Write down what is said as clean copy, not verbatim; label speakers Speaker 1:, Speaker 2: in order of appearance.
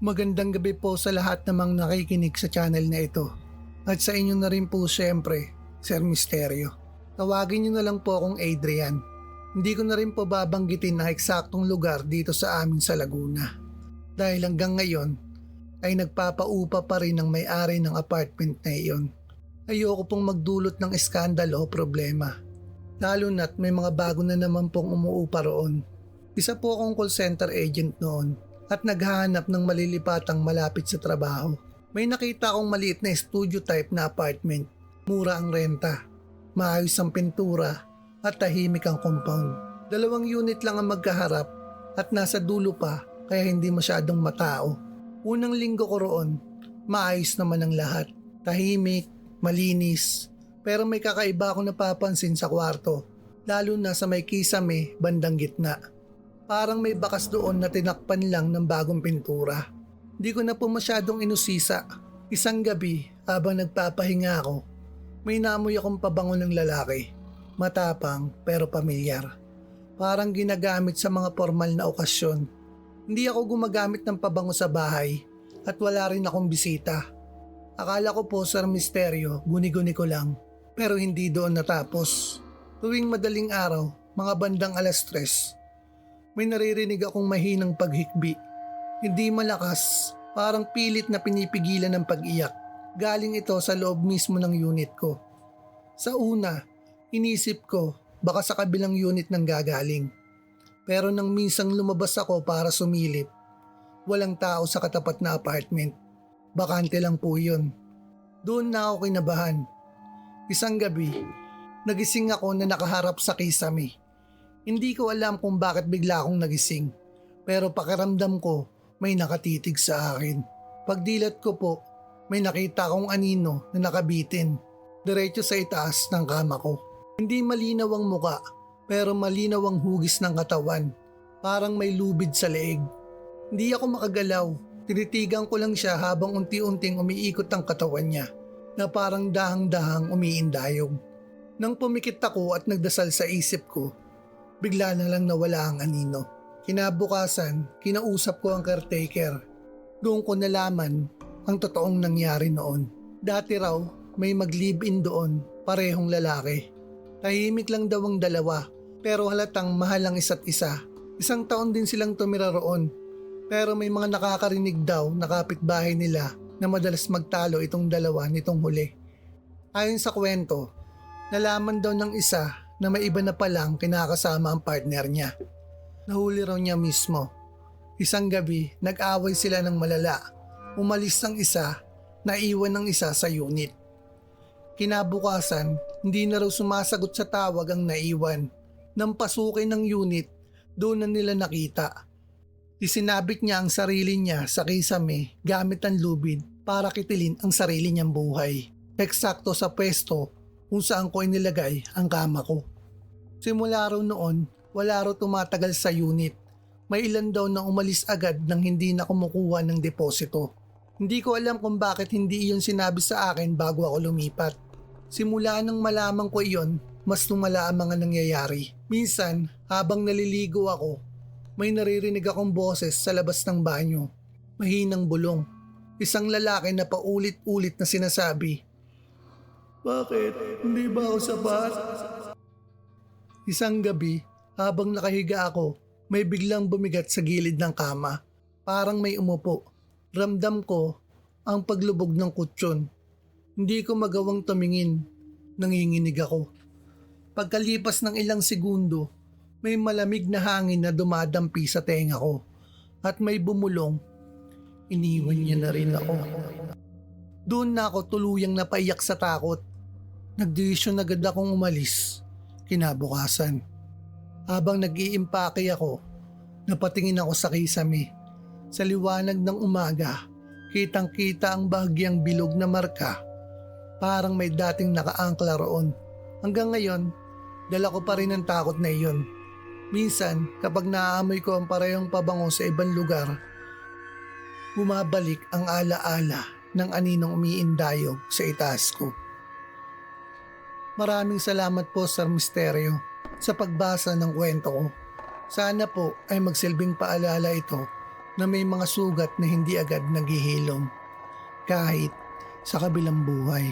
Speaker 1: Magandang gabi po sa lahat namang nakikinig sa channel na ito. At sa inyo na rin po siyempre, Sir Misterio. Tawagin niyo na lang po akong Adrian. Hindi ko na rin po babanggitin ang eksaktong lugar dito sa amin sa Laguna. Dahil hanggang ngayon ay nagpapaupa pa rin ang may-ari ng apartment na iyon. Ayoko pong magdulot ng iskandalo o problema. Lalo na't may mga bago na naman pong umuupa roon. Isa po akong call center agent noon at naghahanap ng malilipatang malapit sa trabaho. May nakita akong maliit na studio type na apartment. Mura ang renta, maayos ang pintura at tahimik ang compound. 2 unit lang ang magkaharap at nasa dulo pa kaya hindi masyadong matao. Unang linggo ko roon, maayos naman ang lahat. Tahimik, malinis, pero may kakaiba akong napapansin sa kwarto, lalo na sa may kisame bandang gitna. Parang may bakas doon na tinakpan lang ng bagong pintura. Di ko na po masyadong inusisa. Isang gabi, habang nagpapahinga ako, may naamoy akong pabango ng lalaki. Matapang pero pamilyar. Parang ginagamit sa mga formal na okasyon. Hindi ako gumagamit ng pabango sa bahay at wala rin akong bisita. Akala ko po, Sir Misterio, guni-guni ko lang. Pero hindi doon natapos. Tuwing madaling araw, mga bandang 3:00, may naririnig akong mahinang paghikbi. Hindi malakas, parang pilit na pinipigilan ng pag-iyak. Galing ito sa loob mismo ng unit ko. Sa una, inisip ko baka sa kabilang unit nang gagaling. Pero nang minsang lumabas ako para sumilip, walang tao sa katapat na apartment. Bakante lang po yun. Doon na ako kinabahan. Isang gabi, nagising ako na nakaharap sa kisame. Hindi ko alam kung bakit bigla akong nagising, pero pakiramdam ko may nakatitig sa akin. Pagdilat ko po, may nakita akong anino na nakabitin, diretso sa itaas ng kama ko. Hindi malinaw ang muka, pero malinaw ang hugis ng katawan, parang may lubid sa leeg. Hindi ako makagalaw, tinitigan ko lang siya habang unti-unting umiikot ang katawan niya, na parang dahang-dahang umiindayog. Nang pumikit ako at nagdasal sa isip ko, bigla na lang nawala ang anino. Kinabukasan, kinausap ko ang caretaker. Doon ko nalaman ang totoong nangyari noon. Dati raw, may mag-live-in doon, parehong lalaki. Tahimik lang daw ang dalawa, pero halatang mahal ang isa't isa. 1 taon din silang tumira roon. Pero may mga nakakarinig daw na kapitbahay nila na madalas magtalo itong dalawa nitong huli. Ayon sa kwento, nalaman daw ng isa na may iba na palang kinakasama ang partner niya. Nahuli raw niya mismo. Isang gabi, nag-away sila ng malala. Umalis ng isa, naiwan ng isa sa unit. Kinabukasan, hindi na raw sumasagot sa tawag ang naiwan. Nang pasukin ng unit, doon na nila nakita. Isinabit niya ang sarili niya sa kisame gamit ang lubid para kitilin ang sarili niyang buhay. Eksakto sa pwesto kung saan ko inilagay ang kama ko. Simula raw noon, wala raw tumatagal sa unit. May ilan daw na umalis agad nang hindi na kumukuha ng deposito. Hindi ko alam kung bakit hindi iyon sinabi sa akin bago ako lumipat. Simula nang malaman ko iyon, mas lumala ang mga nangyayari. Minsan, habang naliligo ako, may naririnig akong boses sa labas ng banyo. Mahinang bulong. Isang lalaki na paulit-ulit na sinasabi, "Bakit? Hindi ba ako sapat?" Isang gabi, habang nakahiga ako, may biglang bumigat sa gilid ng kama. Parang may umupo. Ramdam ko ang paglubog ng kutsyon. Hindi ko magawang tumingin. Nanginginig ako. Pagkalipas ng ilang segundo, may malamig na hangin na dumadampi sa tenga ko. At may bumulong. Iniwan niya na rin ako. Doon na ako tuluyang napaiyak sa takot. Nagdesisyon agad akong umalis. Kinabukasan, habang nag-iimpake ako, napatingin ako sa kisame. Sa liwanag ng umaga, kitang-kita ang bahagyang bilog na marka. Parang may dating nakaangkla roon. Hanggang ngayon, dala ko pa rin ang takot na iyon. Minsan, kapag naaamoy ko ang parehong pabango sa ibang lugar, bumabalik ang alaala ng aninong umiindayog sa itaas ko. Maraming salamat po, Sir Misterio, sa pagbasa ng kwento ko. Sana po ay magsilbing paalala ito na may mga sugat na hindi agad naghihilom kahit sa kabilang buhay.